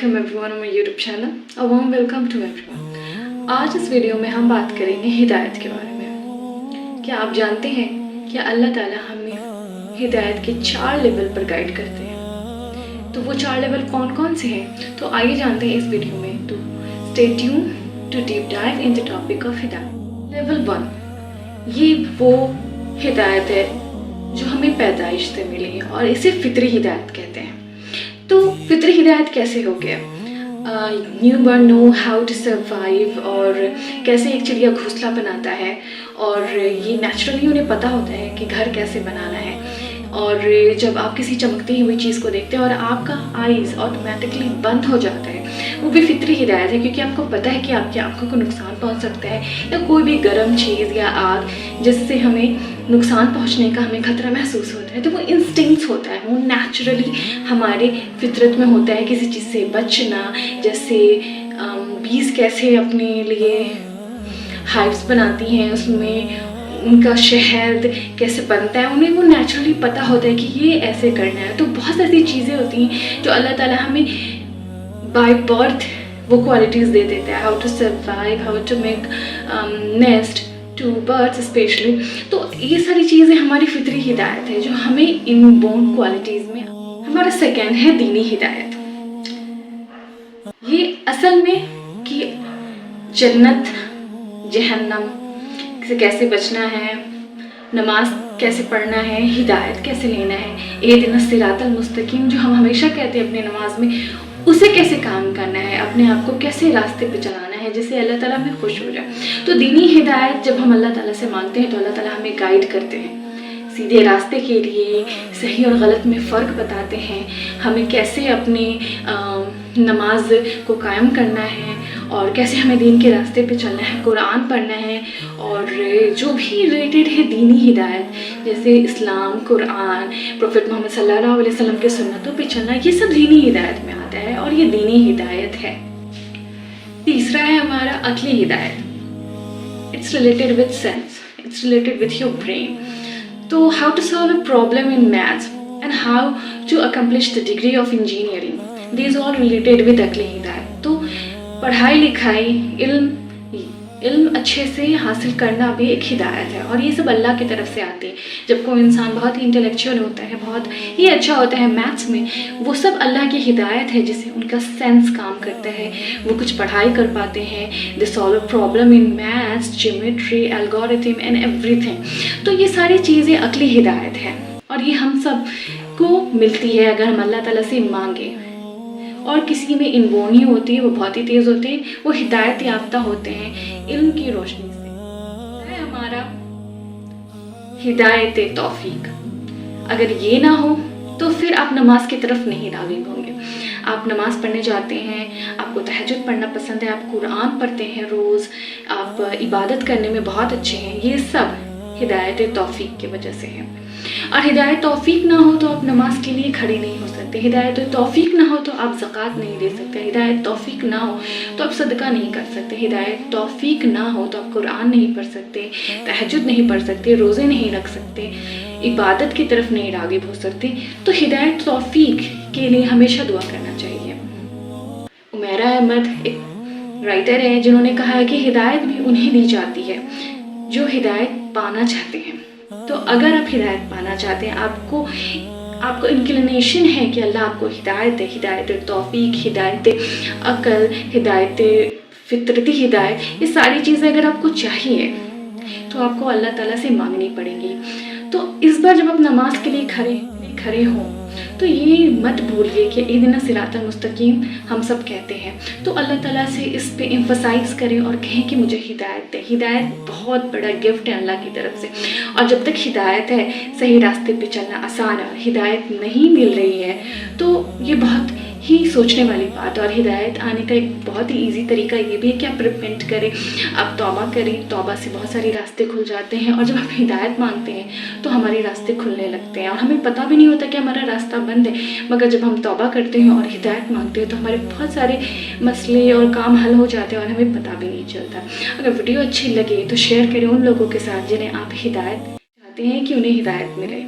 Welcome everyone on my YouTube channel. A warm welcome to everyone. आज इस video में हम बात करेंगे हिदायत के बारे में। क्या आप जानते हैं कि अल्लाह ताला हमें हिदायत के 4 लेवल पर गाइड करते हैं। तो वो 4 लेवल कौन कौन से हैं, तो आइए जानते हैं इस वीडियो में। तो stay tune to deep dive in the topic of हिदायत। लेवल 1, ये वो हिदायत है जो हमें पैदाइश से मिली है और इसे फितरी हिदायत कहते हैं। तो फितरी हिदायत कैसे हो गया? Newborn know how to survive, और कैसे एक चिड़िया घोंसला बनाता है और ये नेचुरली उन्हें पता होता है कि घर कैसे बनाना है। और जब आप किसी चमकती हुई चीज़ को देखते हैं और आपका आईज़ ऑटोमेटिकली बंद हो जाता है, वो भी फितरी हिदायत है, क्योंकि आपको पता है कि आपकी आंखों को नुकसान पहुंच सकता है, या कोई भी गर्म चीज़ या आग जिससे हमें नुकसान पहुंचने का हमें खतरा महसूस होता है। तो वो इंस्टिंक्ट्स होता है, वो नेचुरली हमारे फितरत में होता है किसी चीज़ से बचना। जैसे बीज कैसे अपने लिए हाइव्स बनाती हैं, उसमें उनका शहद कैसे बनता है, उन्हें वो नेचुरली पता होता है कि ये ऐसे करना है। तो बहुत ऐसी चीज़ें होती हैं जो अल्लाह ताला हमें बाय बर्थ वो क्वालिटीज़ दे देता है। How to survive, how to make nest to birds specially. तो ये सारी चीज़ें हमारी फितरी हिदायत है जो हमें इनबोर्न क्वालिटीज़ में। हमारा सेकेंड है दीनी हिदायत। ये असल में कि जन्नत जहन्नम से कैसे बचना है, नमाज कैसे पढ़ना है, हिदायत कैसे लेना है, इहदिना सिरातल मुस्तकीम जो हम हमेशा कहते हैं अपने नमाज में, उसे कैसे काम करना है, अपने आप को कैसे रास्ते पे चलाना है जिससे अल्लाह ताला हमें खुश हो जाए। तो दीनी हिदायत जब हम अल्लाह ताला से मांगते हैं तो अल्लाह ताला हमें गाइड करते हैं सीधे रास्ते के लिए, सही और गलत में फ़र्क बताते हैं, हमें कैसे अपने नमाज को कायम करना है और कैसे हमें दीन के रास्ते पे चलना है, कुरान पढ़ना है, और जो भी रिलेटेड है दीनी हिदायत जैसे इस्लाम, कुरान, प्रोफेट मोहम्मद सल्लल्लाहु अलैहि वसल्लम के सुन्नतों पे चलना, ये सब दीनी हिदायत में आता है और ये दीनी हिदायत है। तीसरा है हमारा अक्ली हिदायत। It's related with sense, it's related with your brain. तो how to solve a problem in maths and how to accomplish the degree of engineering, these all related with अक्ली हिदायत। तो पढ़ाई लिखाई, इल्म अच्छे से हासिल करना भी एक हिदायत है और ये सब अल्लाह की तरफ से आती है। जब कोई इंसान बहुत ही इंटेलेक्चुअल होता है, बहुत ही अच्छा होता है मैथ्स में, वो सब अल्लाह की हिदायत है जिससे उनका सेंस काम करता है, वो कुछ पढ़ाई कर पाते हैं। They solve problem in maths, geometry, algorithm and everything. तो ये सारी चीज़ें अक्ली हिदायत है और ये हम सब को मिलती है अगर हम अल्लाह ताला से मांगे। और किसी में इनबोर्न ही होती है, वो बहुत ही तेज़ होते हैं, वो हिदायत याफ्ता होते हैं इल्म की रोशनी से। है हमारा हिदायत तौफीक। अगर ये ना हो तो फिर आप नमाज की तरफ नहीं राग़िब होंगे। आप नमाज़ पढ़ने जाते हैं, आपको तहज्जुद पढ़ना पसंद है, आप कुरान पढ़ते हैं रोज़, आप इबादत करने में बहुत अच्छे हैं, ये सब हिदायत तौफीक की वजह से है। और हिदायत तौफीक ना हो तो आप नमाज के लिए खड़े नहीं हो सकते, हिदायत तौफीक ना हो तो आप ज़कात नहीं दे सकते, हिदायत तौफीक ना हो तो आप सदका नहीं कर सकते, हिदायत तौफीक ना हो तो आप कुरान नहीं पढ़ सकते, तहज्जुद नहीं पढ़ सकते, रोज़े नहीं रख सकते, इबादत की तरफ नहीं राग़िब हो सकते। तो हिदायत तौफीक के लिए हमेशा दुआ करना चाहिए। उमैरा अहमद एक राइटर है जिन्होंने कहा है कि हिदायत भी उन्हें दी जाती है जो हिदायत पाना चाहते हैं। तो अगर आप हिदायत पाना चाहते हैं, आपको इंक्लिनेशन है कि अल्लाह आपको हिदायत है, हिदायत तौफीक, हिदायत अकल, हिदायत फितरती हिदायत, ये सारी चीज़ें अगर आपको चाहिए तो आपको अल्लाह ताला से मांगनी पड़ेंगी। तो इस बार जब आप नमाज के लिए खड़े हों तो ये मत भूलिए कि इहदिना सिरातल मुस्तकीम हम सब कहते हैं। तो अल्लाह ताला से इस पे एम्फसाइज़ करें और कहें कि मुझे हिदायत है। हिदायत बहुत बड़ा गिफ्ट है अल्लाह की तरफ से, और जब तक हिदायत है, सही रास्ते पे चलना आसान है। हिदायत नहीं मिल रही है तो ये बहुत ही सोचने वाली बात है। और हिदायत आने का एक बहुत ही ईजी तरीका ये भी है कि आप रिपेंट करें, आप तौबा करें। तौबा से बहुत सारे रास्ते खुल जाते हैं, और जब आप हिदायत मांगते हैं तो हमारे रास्ते खुलने लगते हैं और हमें पता भी नहीं होता कि हमारा रास्ता बंद है। मगर जब हम तौबा करते हैं और हिदायत मांगते हैं तो हमारे बहुत सारे मसले और काम हल हो जाते हैं और हमें पता भी नहीं चलता। अगर वीडियो अच्छी लगे तो शेयर करें उन लोगों के साथ जिन्हें आप हिदायत चाहते हैं कि उन्हें हिदायत मिले।